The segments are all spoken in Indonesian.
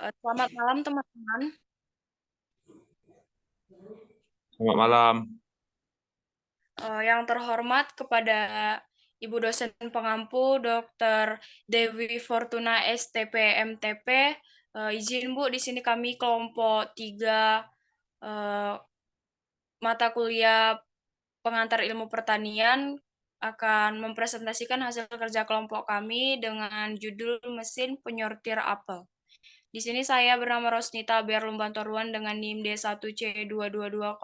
Selamat malam teman-teman. Selamat malam. Yang terhormat kepada Ibu dosen pengampu Dr. Dewi Fortuna STP MTP. Izin Bu, di sini kami kelompok 3 mata kuliah pengantar ilmu pertanian akan mempresentasikan hasil kerja kelompok kami dengan judul mesin penyortir apel. Di sini saya bernama Rosnita Berlumbantoruan dengan NIM D1C222061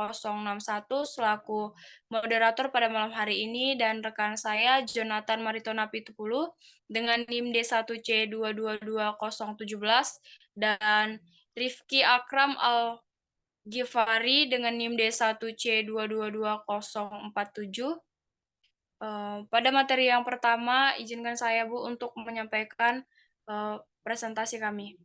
selaku moderator pada malam hari ini, dan rekan saya Jonathan Maritona Pitupulu dengan NIM D1C222017 dan Rifki Akram Al-Ghifari dengan NIM D1C222047. Pada materi yang pertama, izinkan saya Bu untuk menyampaikan presentasi kami.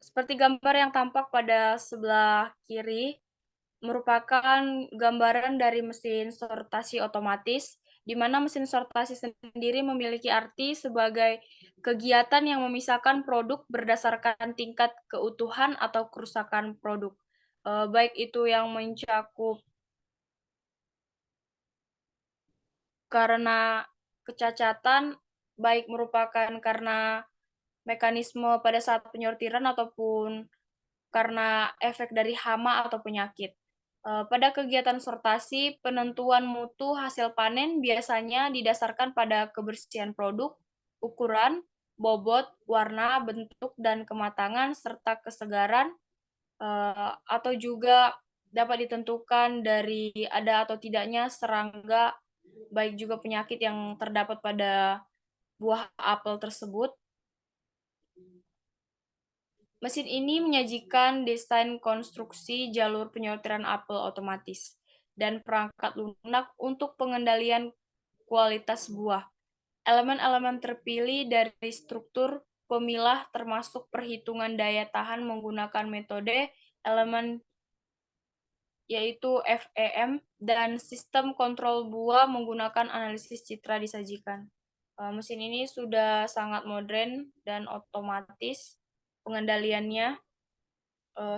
Seperti gambar yang tampak pada sebelah kiri, merupakan gambaran dari mesin sortasi otomatis, di mana mesin sortasi sendiri memiliki arti sebagai kegiatan yang memisahkan produk berdasarkan tingkat keutuhan atau kerusakan produk. Baik itu yang mencakup karena kecacatan, baik merupakan karena mekanisme pada saat penyortiran ataupun karena efek dari hama atau penyakit. Pada kegiatan sortasi, penentuan mutu hasil panen biasanya didasarkan pada kebersihan produk, ukuran, bobot, warna, bentuk, dan kematangan, serta kesegaran, atau juga dapat ditentukan dari ada atau tidaknya serangga, baik juga penyakit yang terdapat pada buah apel tersebut. Mesin ini menyajikan desain konstruksi jalur penyortiran apel otomatis dan perangkat lunak untuk pengendalian kualitas buah. Elemen-elemen terpilih dari struktur pemilah termasuk perhitungan daya tahan menggunakan metode elemen yaitu FEM dan sistem kontrol buah menggunakan analisis citra disajikan. Mesin ini sudah sangat modern dan otomatis pengendaliannya.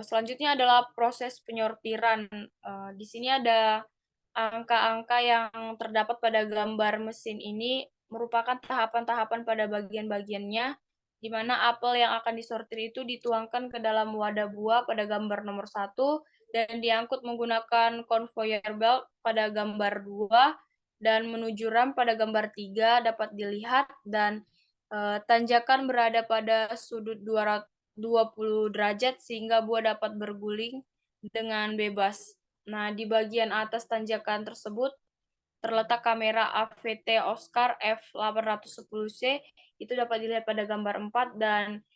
Selanjutnya adalah proses penyortiran. Di sini ada angka-angka yang terdapat pada gambar mesin ini merupakan tahapan-tahapan pada bagian-bagiannya, di mana apel yang akan disortir itu dituangkan ke dalam wadah buah pada gambar nomor 1 dan diangkut menggunakan conveyor belt pada gambar 2 dan menuju ram pada gambar 3 dapat dilihat, dan tanjakan berada pada sudut 20 derajat sehingga buah dapat berguling dengan bebas. Nah, di bagian atas tanjakan tersebut terletak kamera AVT Oscar F810C, itu dapat dilihat pada gambar 4, dan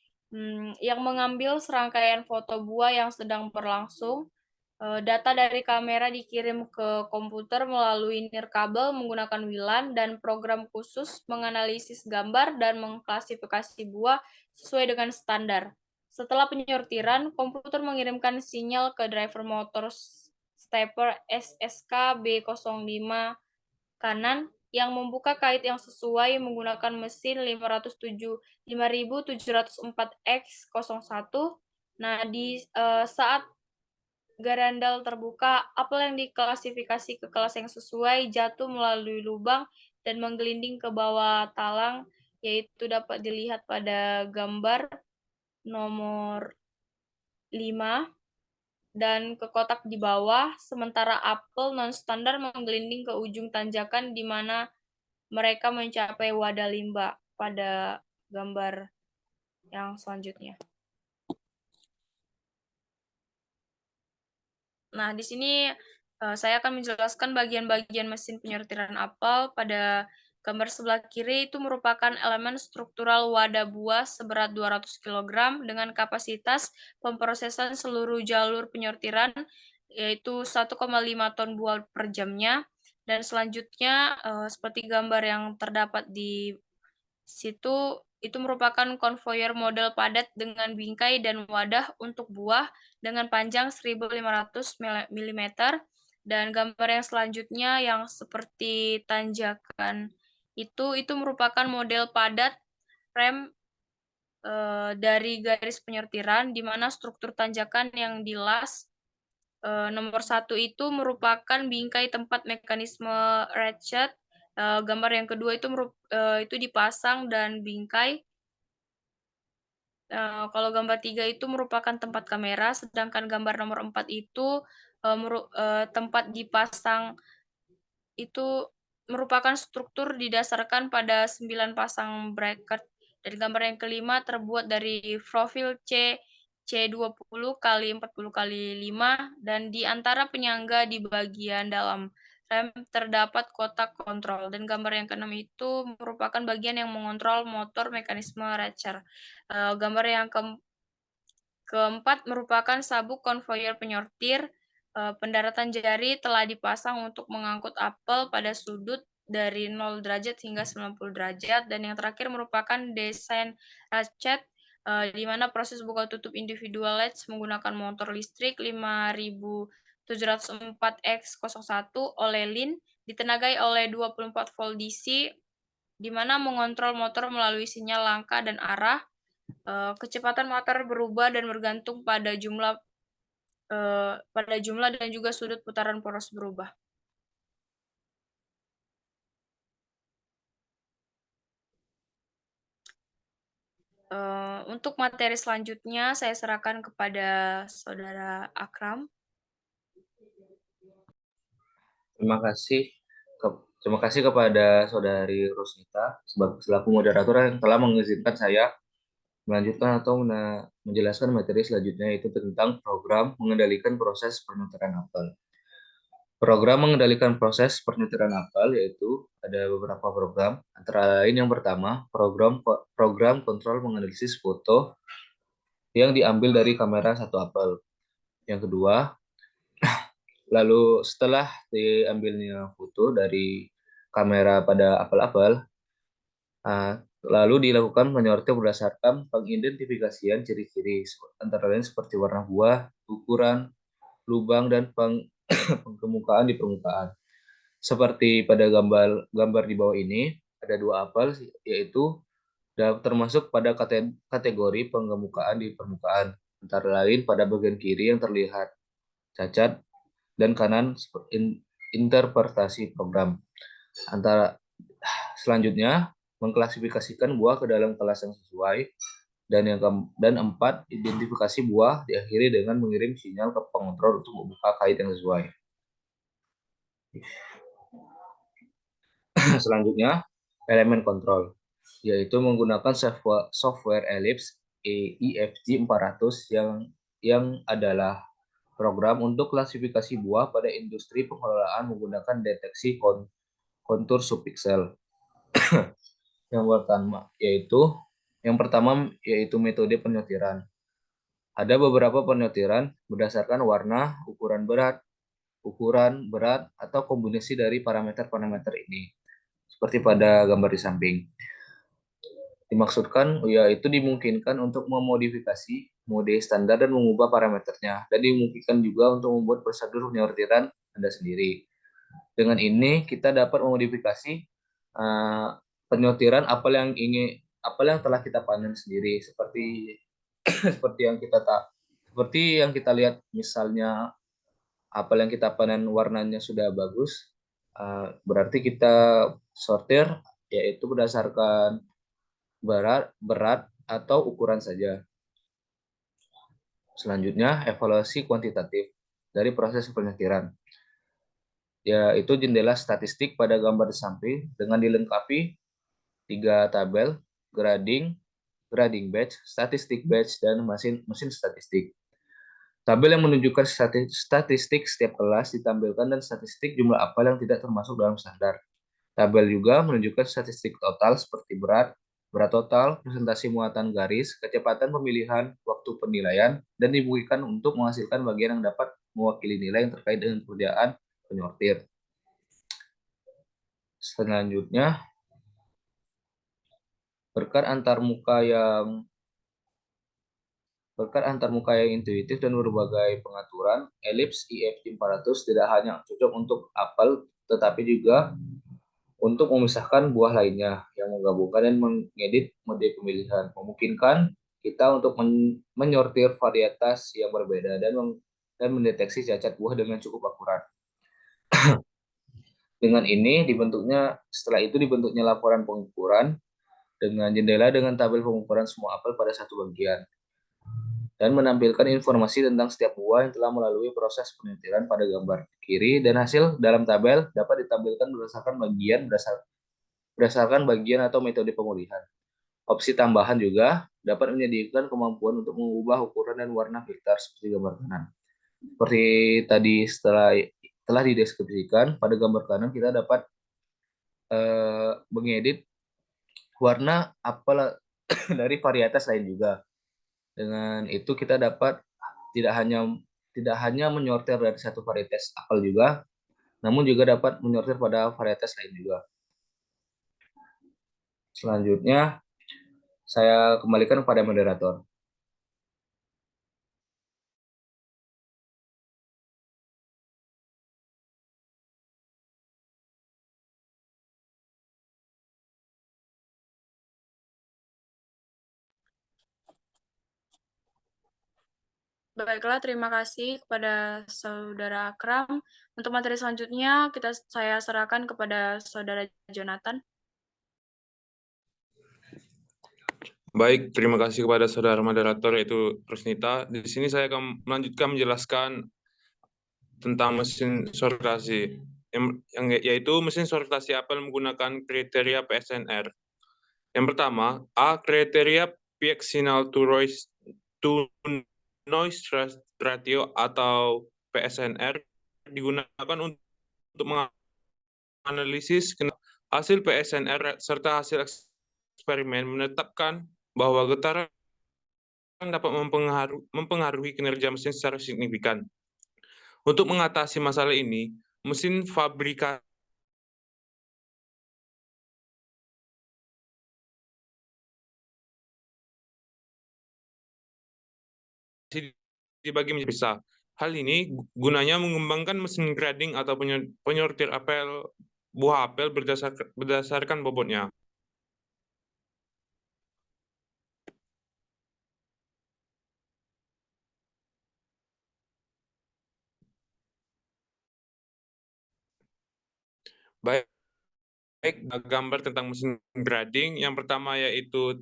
yang mengambil serangkaian foto buah yang sedang berlangsung. Data dari kamera dikirim ke komputer melalui nirkabel menggunakan WLAN, dan program khusus menganalisis gambar dan mengklasifikasi buah sesuai dengan standar. Setelah penyortiran, komputer mengirimkan sinyal ke driver motor stepper SSK B05 kanan yang membuka kait yang sesuai menggunakan mesin 5704X01. Nah, di saat garandal terbuka, apel yang diklasifikasi ke kelas yang sesuai jatuh melalui lubang dan menggelinding ke bawah talang, yaitu dapat dilihat pada gambar nomor 5 dan ke kotak di bawah, sementara apel non-standar menggelinding ke ujung tanjakan di mana mereka mencapai wadah limbah pada gambar yang selanjutnya. Nah, di sini saya akan menjelaskan bagian-bagian mesin penyortiran apel. Pada gambar sebelah kiri itu merupakan elemen struktural wadah buah seberat 200 kg dengan kapasitas pemrosesan seluruh jalur penyortiran yaitu 1,5 ton buah per jamnya. Dan selanjutnya seperti gambar yang terdapat di situ, itu merupakan konvoyer model padat dengan bingkai dan wadah untuk buah dengan panjang 1.500 mm, dan gambar yang selanjutnya yang seperti tanjakan itu merupakan model padat rem dari garis penyortiran, di mana struktur tanjakan yang dilas nomor 1 itu merupakan bingkai tempat mekanisme ratchet. Gambar yang kedua itu dipasang dan bingkai. Kalau gambar 3 itu merupakan tempat kamera, sedangkan gambar nomor 4 itu tempat dipasang itu merupakan struktur didasarkan pada 9 pasang bracket. Dan gambar yang kelima terbuat dari profil C20 kali 40 kali 5, dan di antara penyangga di bagian dalam rem terdapat kotak kontrol. Dan gambar yang keenam itu merupakan bagian yang mengontrol motor mekanisme ratchet. Gambar yang keempat merupakan sabuk konvoyer penyortir. Pendaratan jari telah dipasang untuk mengangkut apel pada sudut dari 0 derajat hingga 90 derajat. Dan yang terakhir merupakan desain ratchet, di mana proses buka tutup individual latch menggunakan motor listrik 5704X01 oleh Lin, ditenagai oleh 24 volt DC, di mana mengontrol motor melalui sinyal langkah dan arah. Kecepatan motor berubah dan bergantung pada jumlah dan juga sudut putaran poros berubah. Untuk materi selanjutnya saya serahkan kepada Saudara Akram. Terima kasih kepada Saudari Rosnita selaku moderator yang telah mengizinkan saya melanjutkan atau menjelaskan materi selanjutnya, yaitu tentang program mengendalikan proses penyortiran apel. Program mengendalikan proses penyortiran apel yaitu ada beberapa program, antara lain yang pertama program kontrol menganalisis foto yang diambil dari kamera satu apel. Yang kedua, lalu setelah diambilnya foto dari kamera pada apel-apel, lalu dilakukan penyortir berdasarkan pengidentifikasian ciri-ciri antara lain seperti warna buah, ukuran, lubang, dan penggemukaan di permukaan. Seperti pada gambar di bawah ini, ada dua apel, yaitu termasuk pada kategori penggemukaan di permukaan. Antara lain pada bagian kiri yang terlihat cacat dan kanan interpretasi program. Selanjutnya, mengklasifikasikan buah ke dalam kelas yang sesuai. Dan 4, identifikasi buah diakhiri dengan mengirim sinyal ke pengontrol untuk membuka kait yang sesuai. Selanjutnya, elemen kontrol, yaitu menggunakan software Ellipse EFG 400 yang adalah program untuk klasifikasi buah pada industri pengelolaan menggunakan deteksi kontur subpiksel. Yang pertama yaitu metode penyortiran. Ada beberapa penyortiran berdasarkan warna, ukuran berat, atau kombinasi dari parameter-parameter ini, seperti pada gambar di samping. Dimaksudkan, yaitu dimungkinkan untuk memodifikasi mode standar dan mengubah parameternya, dan dimungkinkan juga untuk membuat prosedur penyortiran Anda sendiri. Dengan ini, kita dapat memodifikasi penyortiran apel yang telah kita panen sendiri, seperti yang kita lihat, misalnya apel yang kita panen warnanya sudah bagus, berarti kita sortir yaitu berdasarkan berat atau ukuran saja. Selanjutnya, evaluasi kuantitatif dari proses penyortiran, yaitu jendela statistik pada gambar di samping dengan dilengkapi 3 tabel: grading batch, statistik batch, dan mesin statistik. Tabel yang menunjukkan statistik setiap kelas ditampilkan dan statistik jumlah apel yang tidak termasuk dalam standar. Tabel juga menunjukkan statistik total seperti berat total, presentasi muatan garis, kecepatan pemilihan, waktu penilaian, dan dimungkinkan untuk menghasilkan bagian yang dapat mewakili nilai yang terkait dengan pekerjaan penyortir. Selanjutnya, berkat antarmuka yang intuitif dan berbagai pengaturan, Ellipse EFG 400 tidak hanya cocok untuk apel, tetapi juga untuk memisahkan buah lainnya yang menggabungkan dan mengedit mode pemilihan, memungkinkan kita untuk menyortir varietas yang berbeda dan mendeteksi cacat buah dengan cukup akurat. Setelah itu dibentuknya laporan pengukuran dengan jendela dengan tabel pengukuran semua apel pada satu bagian dan menampilkan informasi tentang setiap buah yang telah melalui proses penelitian pada gambar kiri, dan hasil dalam tabel dapat ditampilkan berdasarkan bagian atau metode pemulihan. Opsi tambahan juga dapat menyediakan kemampuan untuk mengubah ukuran dan warna filter seperti gambar kanan. Seperti tadi telah dideskripsikan, pada gambar kanan kita dapat mengedit warna apel dari varietas lain juga. Dengan itu kita dapat tidak hanya menyortir dari satu varietas apel juga, namun juga dapat menyortir pada varietas lain juga. Selanjutnya, saya kembalikan kepada moderator. Baiklah, terima kasih kepada Saudara Akram. Untuk materi selanjutnya, saya serahkan kepada Saudara Jonathan. Baik, terima kasih kepada saudara moderator yaitu Rusnita. Di sini saya akan melanjutkan menjelaskan tentang mesin sortasi, yaitu mesin sortasi apel menggunakan kriteria PSNR. Yang pertama, A. Kriteria peak signal to noise ratio atau PSNR digunakan untuk menganalisis hasil PSNR serta hasil eksperimen menetapkan bahwa getaran dapat mempengaruhi kinerja mesin secara signifikan. Untuk mengatasi masalah ini, mesin fabrikasi dibagi menjadi besar. Hal ini gunanya mengembangkan mesin grading atau penyortir buah apel berdasarkan bobotnya. Baik, gambar tentang mesin grading. Yang pertama yaitu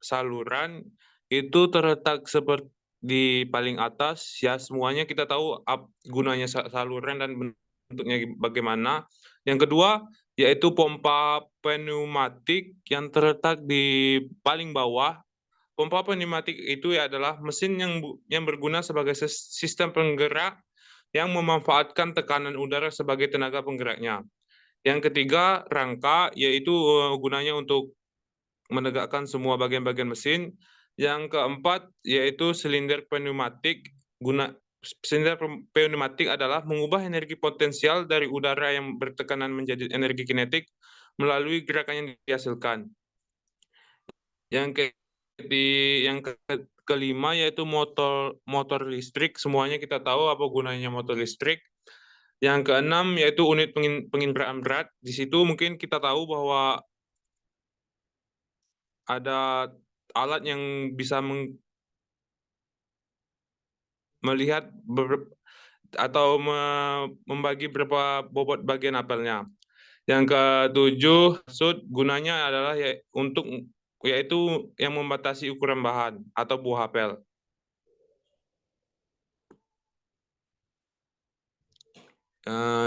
saluran, itu terletak seperti di paling atas. Ya, semuanya kita tahu gunanya saluran dan bentuknya bagaimana. Yang kedua yaitu pompa pneumatik yang terletak di paling bawah. Pompa pneumatik itu adalah mesin yang berguna sebagai sistem penggerak yang memanfaatkan tekanan udara sebagai tenaga penggeraknya. Yang ketiga, rangka, yaitu gunanya untuk menegakkan semua bagian-bagian mesin. Yang keempat, yaitu silinder pneumatik. Silinder pneumatik adalah mengubah energi potensial dari udara yang bertekanan menjadi energi kinetik melalui gerakan yang dihasilkan. Yang kelima yaitu motor listrik. Semuanya kita tahu apa gunanya motor listrik. Yang keenam yaitu unit penginderaan berat. Di situ mungkin kita tahu bahwa ada alat yang bisa melihat atau membagi berapa bobot bagian apelnya. Yang ketujuh, gunanya adalah yaitu yang membatasi ukuran bahan atau buah apel.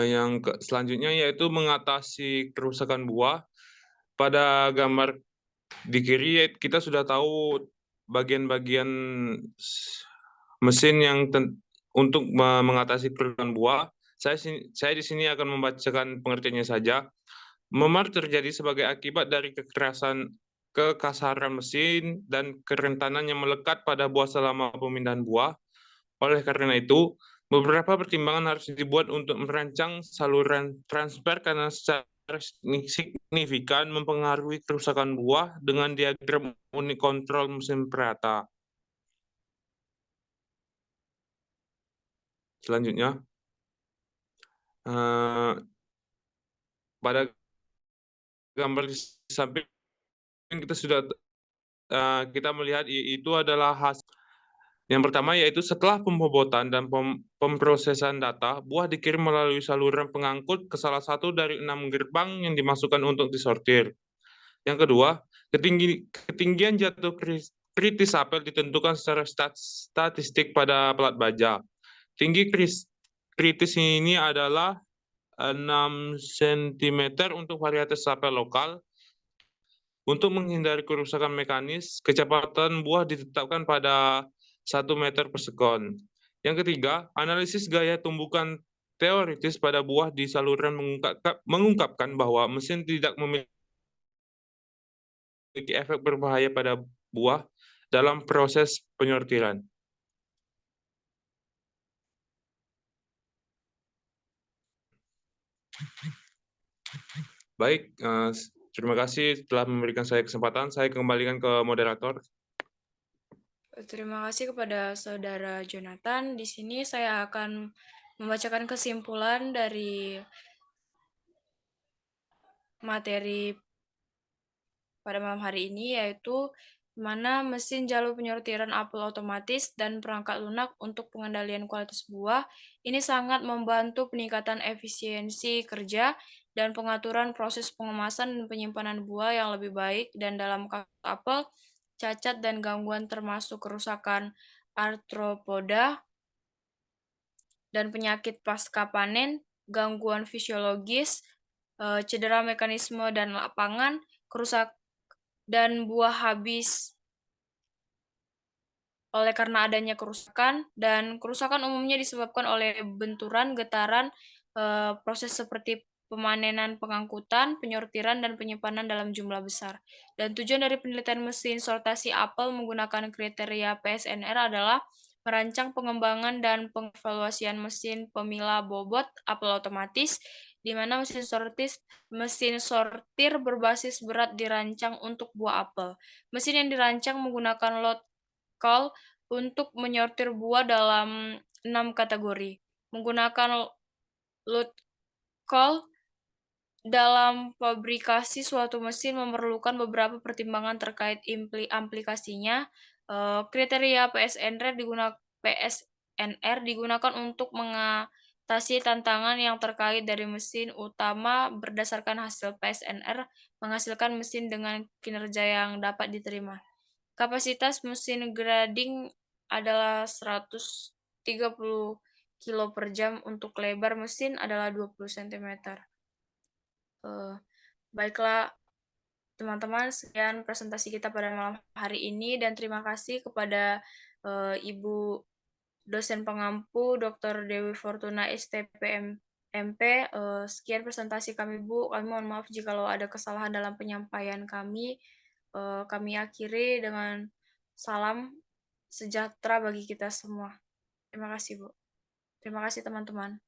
Yang selanjutnya yaitu mengatasi kerusakan buah. Pada gambar di kiri kita sudah tahu bagian-bagian mesin yang untuk mengatasi kerusakan buah. Saya di sini akan membacakan pengertiannya saja. Memar terjadi sebagai akibat dari kekasaran mesin dan kerentanan yang melekat pada buah selama pemindahan buah. Oleh karena itu, beberapa pertimbangan harus dibuat untuk merancang saluran transfer karena secara signifikan mempengaruhi kerusakan buah dengan diagram unit kontrol mesin perata. Selanjutnya, pada gambar di samping kita sudah kita melihat itu adalah hasil. Yang pertama yaitu setelah pembobotan dan pemrosesan data, buah dikirim melalui saluran pengangkut ke salah satu dari 6 gerbang yang dimasukkan untuk disortir. Yang kedua, ketinggian jatuh kritis apel ditentukan secara statistik pada pelat baja. Tinggi kritis ini adalah 6 cm untuk varietas apel lokal. Untuk menghindari kerusakan mekanis, kecepatan buah ditetapkan pada 1 meter per sekon. Yang ketiga, analisis gaya tumbukan teoritis pada buah di saluran mengungkapkan bahwa mesin tidak memiliki efek berbahaya pada buah dalam proses penyortiran. Baik, terima kasih telah memberikan saya kesempatan. Saya kembalikan ke moderator. Terima kasih kepada Saudara Jonathan. Di sini saya akan membacakan kesimpulan dari materi pada malam hari ini, yaitu mana mesin jalur penyortiran apel otomatis dan perangkat lunak untuk pengendalian kualitas buah ini sangat membantu peningkatan efisiensi kerja dan pengaturan proses pengemasan dan penyimpanan buah yang lebih baik. Dan dalam kasus apel, cacat dan gangguan termasuk kerusakan arthropoda dan penyakit pasca panen, gangguan fisiologis, cedera mekanisme dan lapangan, dan buah habis oleh karena adanya kerusakan, dan kerusakan umumnya disebabkan oleh benturan, getaran, proses seperti pemanenan, pengangkutan, penyortiran, dan penyimpanan dalam jumlah besar. Dan tujuan dari penelitian mesin sortasi apel menggunakan kriteria PSNR adalah merancang pengembangan dan pengevaluasian mesin pemilah bobot apel otomatis, di mana mesin sortir berbasis berat dirancang untuk buah apel. Mesin yang dirancang menggunakan load call untuk menyortir buah dalam 6 kategori. Menggunakan load call dalam fabrikasi suatu mesin memerlukan beberapa pertimbangan terkait aplikasinya. Kriteria PSNR digunakan untuk mengatasi tantangan yang terkait dari mesin utama berdasarkan hasil PSNR menghasilkan mesin dengan kinerja yang dapat diterima. Kapasitas mesin grading adalah 130 kilo per jam, untuk lebar mesin adalah 20 cm. Baiklah teman-teman, sekian presentasi kita pada malam hari ini, dan terima kasih kepada Ibu dosen pengampu Dr. Dewi Fortuna STP MP. Sekian presentasi kami, Bu. Kami mohon maaf jika ada kesalahan dalam penyampaian kami. Kami akhiri dengan salam sejahtera bagi kita semua. Terima kasih, Bu. Terima kasih, teman-teman.